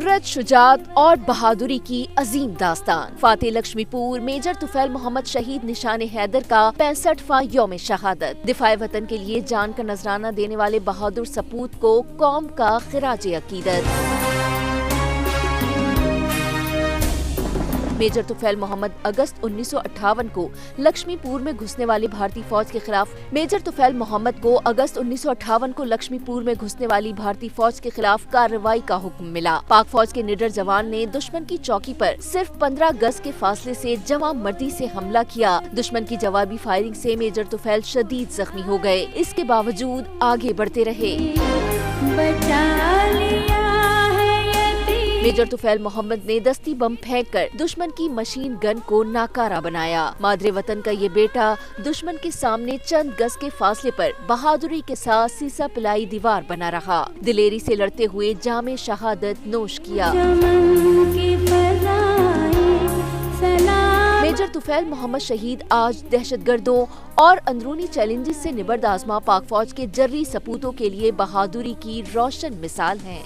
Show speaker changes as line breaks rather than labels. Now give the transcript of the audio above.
जुर्रत, शुजात और बहादुरी की अजीम दास्तान। फातेह लक्ष्मीपुर मेजर तुफैल मोहम्मद शहीद निशान हैदर का 65वां यौम शहादत। दिफाए वतन के लिए जान का नजराना देने वाले बहादुर सपूत को कौम का खिराज अकीदत। मेजर तुफैल मोहम्मद अगस्त 1958 को लक्ष्मीपुर में घुसने वाली भारतीय फौज के खिलाफ लक्ष्मीपुर में घुसने वाली भारतीय फौज के खिलाफ कार्रवाई का हुक्म मिला। पाक फौज के निडर जवान ने दुश्मन की चौकी पर सिर्फ 15 गज के फासले से जवां मर्दी से हमला किया। दुश्मन की जवाबी फायरिंग से मेजर तुफैल शदीद जख्मी हो गए। इसके बावजूद आगे बढ़ते रहे। मेजर तुफैल मोहम्मद ने दस्ती बम फेंककर दुश्मन की मशीन गन को नाकारा बनाया। मादरे वतन का ये बेटा दुश्मन के सामने चंद गज के फासले पर बहादुरी के साथ सीसा पिलाई दीवार बना रहा। दिलेरी से लड़ते हुए जामे शहादत नोश किया। मेजर तुफैल मोहम्मद शहीद आज दहशतगर्दों और अंदरूनी चैलेंजेस से निबर्द आजमा पाक फौज के जर्री सपूतों के लिए बहादुरी की रोशन मिसाल हैं।